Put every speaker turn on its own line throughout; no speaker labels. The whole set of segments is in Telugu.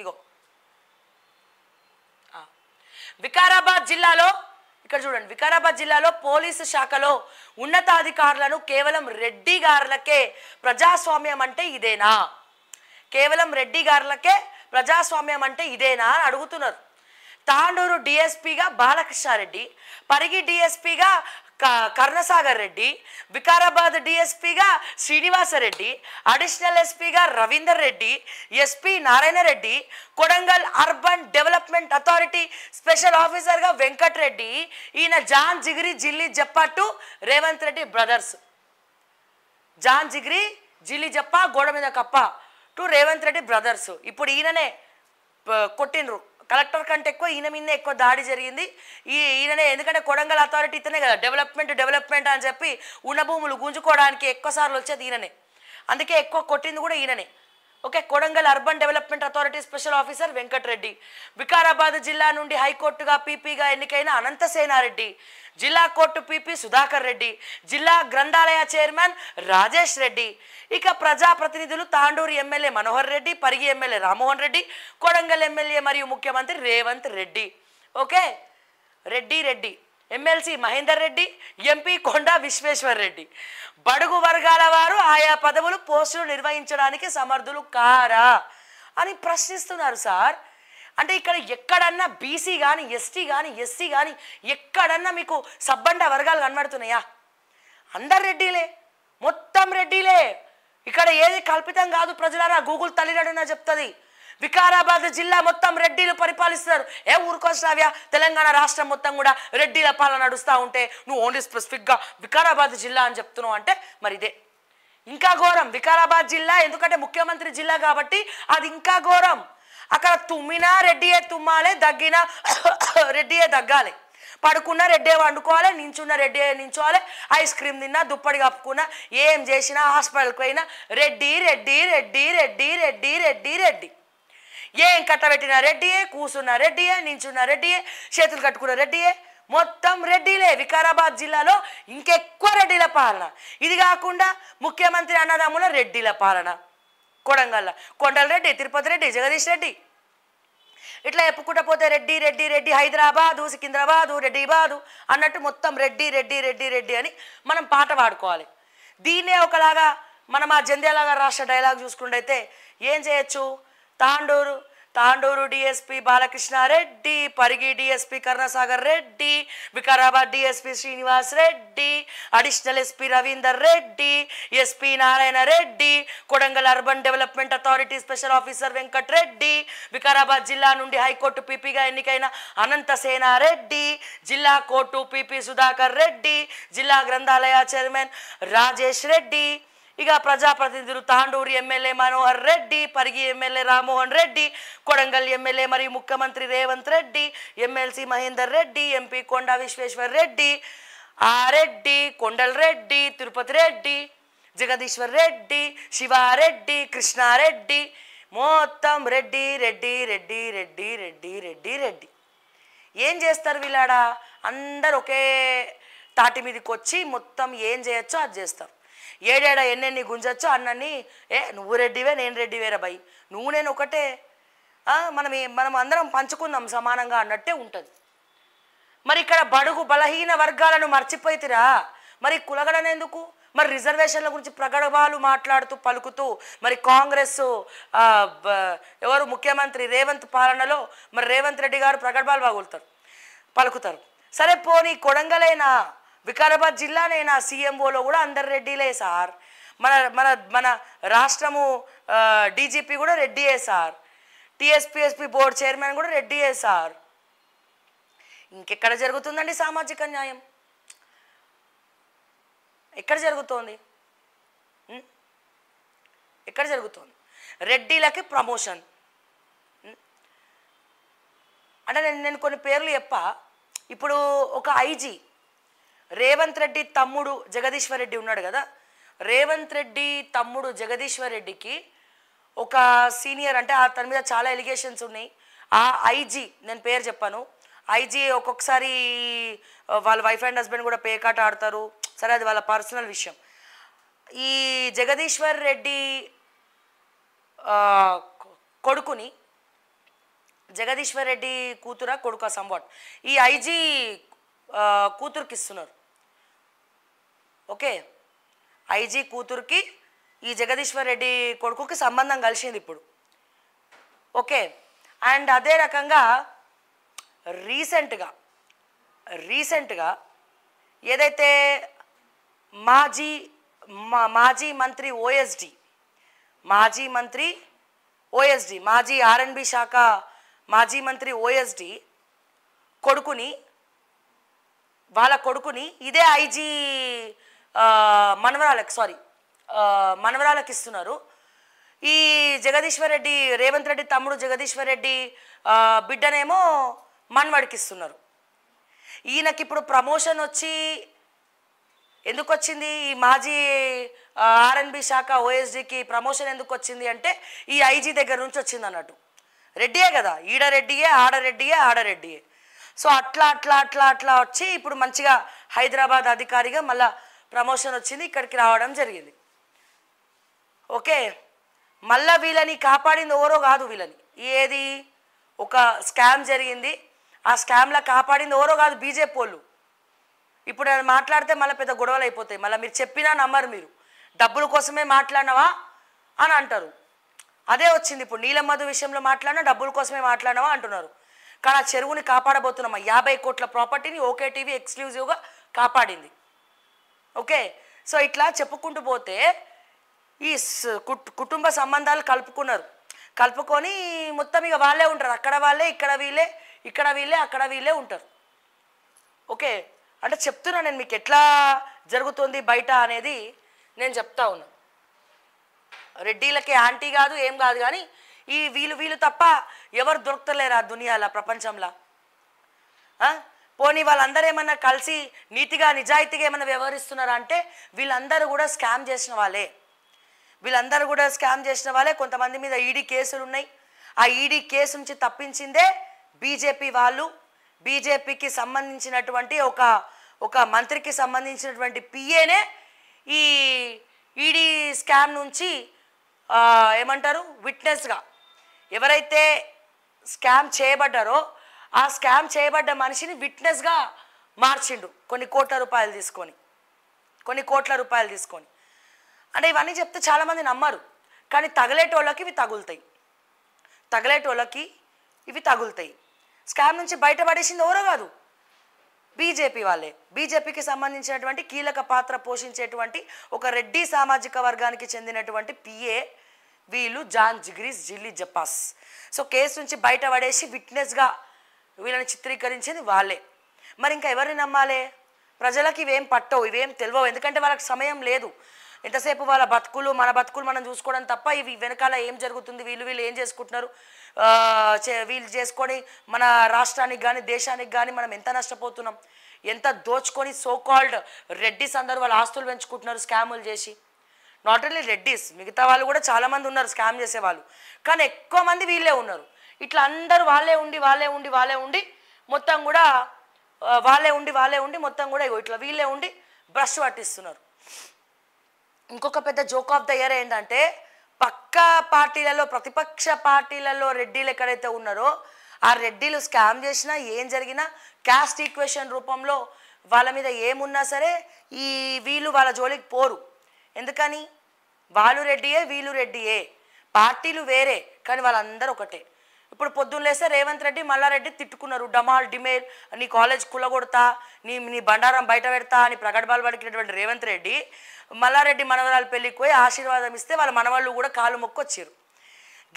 ఇగో వికారాబాద్ జిల్లాలో ఇక్కడ చూడండి, వికారాబాద్ జిల్లాలో పోలీసు శాఖలో ఉన్నతాధికారులను కేవలం రెడ్డి గారులకే ప్రజాస్వామ్యం అంటే ఇదేనా, కేవలం రెడ్డి గారులకే ప్రజాస్వామ్యం అంటే ఇదేనా అని అడుగుతున్నారు. తాండూరు డిఎస్పీగా బాలకృష్ణారెడ్డి, పరిగి డిఎస్పీగా కర్ణసాగర్ రెడ్డి, వికారాబాద్ డిఎస్పీగా శ్రీనివాసరెడ్డి, అడిషనల్ ఎస్పీగా Ravinder Reddy, SP Narayana Reddy, Kodangal urban development authority special ఆఫీసర్గా వెంకటరెడ్డి. ఈయన జాన్ జిగిరి జిల్లి జప్పట్టు రేవంత్ రెడ్డి బ్రదర్స్. జాన్ జిగిరి జిల్లి జప్ప గోడ మీద కప్ప టు రేవంత్ రెడ్డి బ్రదర్స్. ఇప్పుడు ఈయననే కొట్టినరు, కలెక్టర్ కంటే ఎక్కువ ఈయన మీదనే ఎక్కువ దాడి జరిగింది. ఈయననే, ఎందుకంటే కొడంగల్ అథారిటీ ఇతనే కదా డెవలప్మెంట్ అని చెప్పి ఉన్న భూములు గుంజుకోవడానికి ఎక్కువ సార్లు వచ్చేది ఈయననే, అందుకే ఎక్కువ కొట్టింది కూడా ఈయననే. Okay, Kodangal urban development authority special officer Venkatareddy, Vikarabad జిల్లా నుండి హైకోర్టుగా పీపీగా ఎన్నికైన అనంతసేనారెడ్డి, జిల్లా కోర్టు పీపీ సుధాకర్ రెడ్డి, జిల్లా గ్రంథాలయ చైర్మన్ రాజేష్ రెడ్డి. ఇక ప్రజాప్రతినిధులు Tandur MLA Manohar Reddy, Parigi MLA Rammohan Reddy, Kodangal MLA మరియు ముఖ్యమంత్రి Revanth Reddy. Okay, Reddy MLC Mahender Reddy, MP Konda Vishweshwar Reddy. బడుగు వర్గాల వారు ఆయా పదవులు పోస్టులు నిర్వహించడానికి సమర్థులు కారా అని ప్రశ్నిస్తున్నారు సార్. అంటే ఇక్కడ ఎక్కడన్నా బీసీ కానీ ఎస్టీ కానీ ఎస్సీ కానీ ఎక్కడన్నా మీకు సబ్బండ వర్గాలు కనబడుతున్నాయా? అందరు రెడ్డిలే, మొత్తం రెడ్డిలే. ఇక్కడ ఏది కల్పితం కాదు ప్రజలారా, గూగుల్ తల్లిదండ్రున చెప్తుంది. వికారాబాద్ జిల్లా మొత్తం రెడ్డిలు పరిపాలిస్తున్నారు. ఊరుకోసావ్యా, తెలంగాణ రాష్ట్రం మొత్తం కూడా రెడ్డిల పాలన నడుస్తూ ఉంటే నువ్వు ఓన్లీ స్పెసిఫిక్గా వికారాబాద్ జిల్లా అని చెప్తున్నావు అంటే మరి ఇదే ఇంకా ఘోరం. వికారాబాద్ జిల్లా ఎందుకంటే ముఖ్యమంత్రి జిల్లా కాబట్టి అది ఇంకా ఘోరం. అక్కడ తుమ్మినా రెడ్డియే తుమ్మాలి, దగ్గినా రెడ్డియే దగ్గాలి, పడుకున్న రెడ్డే వండుకోవాలి, నించున్న రెడ్డి నించోవాలి, ఐస్ క్రీమ్ తిన్నా దుప్పటి కప్పుకున్నా ఏం చేసినా హాస్పిటల్కి పోయినా రెడ్డి రెడ్డి రెడ్డి రెడ్డి రెడ్డి రెడ్డి రెడ్డి. ఏం కట్టబెట్టిన రెడ్డియే, కూసున్న రెడ్డియే, నించున్న రెడ్డియే, చేతులు కట్టుకున్న రెడ్డియే, మొత్తం రెడ్డిలే. వికారాబాద్ జిల్లాలో ఇంకెక్కువ రెడ్డిల పాలన. ఇది కాకుండా ముఖ్యమంత్రి అన్నదమ్ముల రెడ్డిల పాలన. కొడంగల్ కొండల రెడ్డి, తిరుపతి రెడ్డి, జగదీష్ రెడ్డి, ఇట్లా చెప్పుకుంటా పోతే రెడ్డి రెడ్డి రెడ్డి, హైదరాబాదు సికింద్రాబాదు రెడ్డిబాదు అన్నట్టు మొత్తం రెడ్డి రెడ్డి రెడ్డి రెడ్డి అని మనం పాట పాడుకోవాలి. దీన్నే ఒకలాగా మనం ఆ జంధ్యాల రాష్ట్ర డైలాగ్ చూసుకుంటైతే ఏం చేయొచ్చు? Tandur DSP Balakrishna Reddy, Parigi DSP Karnasagar Reddy, Vikarabad DSP Srinivas Reddy, additional SP Ravinder Reddy, SP Narayana Reddy, Kodangal urban development authority special officer Venkatareddy, Vikarabad జిల్లా నుండి హైకోర్టు పీపీగా ఎన్నికైన అనంతసేనారెడ్డి, జిల్లా కోర్టు పీపీ సుధాకర్ రెడ్డి, జిల్లా గ్రంథాలయ చైర్మన్ రాజేష్ రెడ్డి. ఇక ప్రజాప్రతినిధులు Tandur MLA Manohar Reddy, Parigi MLA Rammohan Reddy, Kodangal MLA మరియు ముఖ్యమంత్రి రేవంత్ రెడ్డి, ఎమ్మెల్సీ మహేందర్ రెడ్డి, ఎంపీ కొండా విశ్వేశ్వర్ రెడ్డి, రెడ్డి, కొండల్ రెడ్డి, తిరుపతి రెడ్డి, జగదీశ్వర్ రెడ్డి, శివారెడ్డి, కృష్ణారెడ్డి, మొత్తం రెడ్డి రెడ్డి రెడ్డి రెడ్డి రెడ్డి రెడ్డి రెడ్డి. ఏం చేస్తారు వీళ్ళాడా? అందరు ఒకే తాటి మీదకి వచ్చి మొత్తం ఏం చేయొచ్చో అది చేస్తారు. ఏడేడ ఎన్నెన్ని గుంజొచ్చో అన్నన్ని నువ్వు రెడ్డివే నేను రెడ్డివేరా భయ్, నువ్వు నేను ఒకటే, మనం అందరం పంచుకుందాం సమానంగా అన్నట్టే ఉంటుంది. మరి ఇక్కడ బడుగు బలహీన వర్గాలను మర్చిపోయితిరా, మరి కులగడనేందుకు? మరి రిజర్వేషన్ల గురించి ప్రగడభాలు మాట్లాడుతూ పలుకుతూ మరి కాంగ్రెస్ ఎవరు ముఖ్యమంత్రి రేవంత్ పాలనలో మరి రేవంత్ రెడ్డి గారు ప్రగడభాలు పలుకుతారు. సరే పోనీ కొడంగలేనా, వికారాబాద్ జిల్లానేనా, సీఎంఓలో కూడా అందరు రెడ్డిలే సార్. మన రాష్ట్రము డీజీపీ కూడా రెడ్డియే సార్, టీఎస్పీఎస్పీ బోర్డు చైర్మన్ కూడా రెడ్డియే సార్. ఇంకెక్కడ జరుగుతుందండి సామాజిక న్యాయం? ఎక్కడ జరుగుతోంది? ఎక్కడ జరుగుతోంది? రెడ్డిలకి ప్రమోషన్ అంటే నేను కొన్ని పేర్లు చెప్పా. ఇప్పుడు ఒక ఐజీ రేవంత్ రెడ్డి తమ్ముడు జగదీశ్వర్ రెడ్డి ఉన్నాడు కదా, రేవంత్ రెడ్డి తమ్ముడు జగదీశ్వర్ రెడ్డికి ఒక సీనియర్ అంటే అతని మీద చాలా ఎలిగేషన్స్ ఉన్నాయి. ఆ ఐజీ, నేను పేరు చెప్పాను, ఐజీ ఒక్కొక్కసారి వాళ్ళ వైఫ్ అండ్ హస్బెండ్ కూడా పేకాట ఆడతారు, సరే అది వాళ్ళ పర్సనల్ విషయం. ఈ జగదీశ్వర్ రెడ్డి కొడుకుని జగదీశ్వర్ రెడ్డి కూతురా కొడుక సంవాట్ ఈ ఐజీ కూతురుకి ఇస్తున్నారు. ఓకే, ఐజీ కూతురుకి ఈ జగదీశ్వర్ రెడ్డి కొడుకుకి సంబంధం కలిసింది ఇప్పుడు. ఓకే, అండ్ అదే రకంగా రీసెంట్గా ఏదైతే మాజీ మంత్రి మాజీ ఆర్ఎన్బి శాఖ మాజీ మంత్రి ఓఎస్డి వాళ్ళ కొడుకుని ఇదే ఐజీ మనవరాలకి ఇస్తున్నారు. ఈ జగదీశ్వర్ రెడ్డి రేవంత్ రెడ్డి తమ్ముడు జగదీశ్వర్ రెడ్డి బిడ్డనేమో మనవడికి ఇస్తున్నారు. ఈయనకి ఇప్పుడు ప్రమోషన్ వచ్చి ఎందుకు వచ్చింది? ఈ మాజీ ఆర్ఎన్బి శాఖ ఓఎస్డికి ప్రమోషన్ ఎందుకు వచ్చింది అంటే ఈ ఐజీ దగ్గర నుంచి వచ్చింది అన్నట్టు. రెడ్డియే కదా, ఈడ రెడ్డియే ఆడ రెడ్డియే. సో అట్లా వచ్చి ఇప్పుడు మంచిగా హైదరాబాద్ అధికారిగా మళ్ళా ప్రమోషన్ వచ్చింది, ఇక్కడికి రావడం జరిగింది. ఓకే, మళ్ళా వీళ్ళని కాపాడింది ఎవరో కాదు, వీళ్ళని ఏది ఒక స్కామ్ జరిగింది, ఆ స్కామ్లా కాపాడింది ఎవరో కాదు, బీజేపీ వాళ్ళు. ఇప్పుడు అది మాట్లాడితే మళ్ళీ పెద్ద గొడవలు అయిపోతాయి. మళ్ళీ మీరు చెప్పినా నమ్మరు, మీరు డబ్బుల కోసమే మాట్లాడినవా అని అంటారు. అదే వచ్చింది ఇప్పుడు నీలమధు విషయంలో మాట్లాడినా డబ్బుల కోసమే మాట్లాడినవా అంటున్నారు. కానీ ఆ చెరువుని కాపాడబోతున్నామా, 50 కోట్ల ప్రాపర్టీని ఓకే టీవీ ఎక్స్క్లూజివ్గా కాపాడింది. ఓకే, సో ఇట్లా చెప్పుకుంటూ పోతే ఈ కుటుంబ సంబంధాలు కలుపుకొని మొత్తం ఇక వాళ్ళే ఉంటారు. అక్కడ వాళ్ళే, ఇక్కడ వీళ్ళే అక్కడ వీళ్ళే ఉంటారు. ఓకే, అంటే చెప్తున్నా నేను మీకు ఎట్లా జరుగుతుంది బయట అనేది నేను చెప్తా ఉన్నా. రెడ్డిలకి యాంటీ కాదు, ఏం కాదు, కానీ ఈ వీళ్ళు తప్ప ఎవరు దొరుకుతలేరు ఆ దునియాలో, ప్రపంచంలో. పోనీ వాళ్ళందరూ ఏమన్నా కలిసి నీతిగా నిజాయితీగా ఏమైనా వ్యవహరిస్తున్నారా అంటే వీళ్ళందరూ కూడా స్కామ్ చేసిన వాళ్ళే. కొంతమంది మీద ఈడీ కేసులు ఉన్నాయి. ఆ ఈడీ కేసు నుంచి తప్పించిందే బీజేపీ వాళ్ళు. బీజేపీకి సంబంధించినటువంటి ఒక మంత్రికి సంబంధించినటువంటి పిఏనే ఈ ఈడీ స్కామ్ నుంచి ఏమంటారు విట్నెస్గా ఎవరైతే స్కామ్ చేయబడ్డారో ఆ స్కామ్ చేయబడ్డ మనిషిని విట్నెస్గా మార్చిండు కొన్ని కోట్ల రూపాయలు తీసుకొని. అంటే ఇవన్నీ చెప్తే చాలామంది నమ్మరు, కానీ తగిలేటోళ్ళకి ఇవి తగులుతాయి. స్కామ్ నుంచి బయటపడేసింది ఎవరో కాదు, బీజేపీ వాళ్ళే. బీజేపీకి సంబంధించినటువంటి కీలక పాత్ర పోషించేటువంటి ఒక రెడ్డి సామాజిక వర్గానికి చెందినటువంటి పిఏ వీళ్ళు జాన్ జిగ్రీస్ జిల్లీ జపాస్. సో కేసు నుంచి బయటపడేసి విట్నెస్గా వీళ్ళని చిత్రీకరించేది వాళ్ళే. మరి ఇంకా ఎవరిని నమ్మాలి? ప్రజలకు ఇవేం పట్టవు, ఇవేం తెలియవు, ఎందుకంటే వాళ్ళకి సమయం లేదు. ఎంతసేపు వాళ్ళ బతుకులు మన బతుకులు మనం చూసుకోవడం తప్ప ఇవి వెనకాల ఏం జరుగుతుంది, వీళ్ళు ఏం చేసుకుంటున్నారు, వీళ్ళు చేసుకొని మన రాష్ట్రానికి కానీ దేశానికి కానీ మనం ఎంత నష్టపోతున్నాం, ఎంత దోచుకొని సోకాల్డ్ రెడ్డిస్ అందరూ వాళ్ళ ఆస్తులు పెంచుకుంటున్నారు స్కాములు చేసి. నాట్ ఓన్లీ రెడ్డిస్, మిగతా వాళ్ళు కూడా చాలామంది ఉన్నారు స్కామ్ చేసేవాళ్ళు, కానీ ఎక్కువ మంది వీళ్ళే ఉన్నారు. ఇట్లా అందరూ వాళ్ళే ఉండి మొత్తం కూడా మొత్తం కూడా ఇట్లా వీళ్ళే ఉండి బ్రష్ పట్టిస్తున్నారు. ఇంకొక పెద్ద జోక్ ఆఫ్ ద ఇయర్ ఏంటంటే పక్క పార్టీలలో ప్రతిపక్ష పార్టీలలో రెడ్డిలు ఎక్కడైతే ఉన్నారో ఆ రెడ్డిలు స్కామ్ చేసినా ఏం జరిగినా క్యాస్ట్ ఈక్వేషన్ రూపంలో వాళ్ళ మీద ఏమున్నా సరే వీళ్ళు వాళ్ళ జోలికి పోరు. ఎందుకని? వాళ్ళు రెడ్డియే, వీళ్ళు రెడ్డియే, పార్టీలు వేరే కానీ వాళ్ళందరూ ఒకటే. ఇప్పుడు పొద్దున్న లేస్తే రేవంత్ రెడ్డి మల్లారెడ్డి తిట్టుకున్నారు, డమాల్ డిమేల్, నీ కాలేజ్ కుల్లగొడతా, నీ బండారం బయట పెడతా అని ప్రగడ్బాలు పడికినటువంటి రేవంత్ రెడ్డి మల్లారెడ్డి మనవరాలు పెళ్ళికి పోయి ఆశీర్వాదం ఇస్తే వాళ్ళ మనవాళ్ళు కూడా కాలు మొక్కొచ్చారు.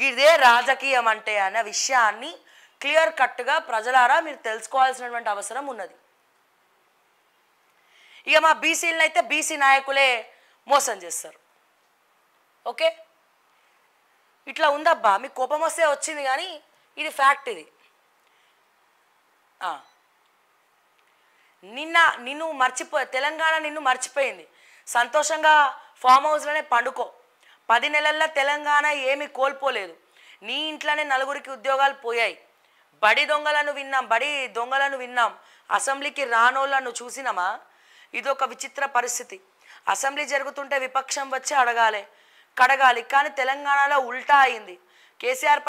ఇదే రాజకీయం అంటే అన్న విషయాన్ని క్లియర్ కట్గా ప్రజలారా మీరు తెలుసుకోవాల్సినటువంటి అవసరం ఉన్నది. ఇక మా బీసీలను అయితే బీసీ నాయకులే మోసం చేస్తారు. ఓకే, ఇట్లా ఉందబ్బా, మీకు కోపం వస్తే వచ్చింది కానీ ఇది ఫ్యాక్ట్. ఇది తెలంగాణ నిన్ను మర్చిపోయింది. సంతోషంగా ఫామ్ హౌస్లోనే పండుకో. 10 నెలల్లో తెలంగాణ ఏమీ కోల్పోలేదు. నీ ఇంట్లోనే 4గురికి ఉద్యోగాలు పోయాయి. బడి దొంగలను విన్నాం. అసెంబ్లీకి రానోళ్ళను చూసినామా? ఇదొక విచిత్ర పరిస్థితి. అసెంబ్లీ జరుగుతుంటే విపక్షం వచ్చి కడగాలి, కానీ తెలంగాణలో ఉల్టా అయింది. కేసీఆర్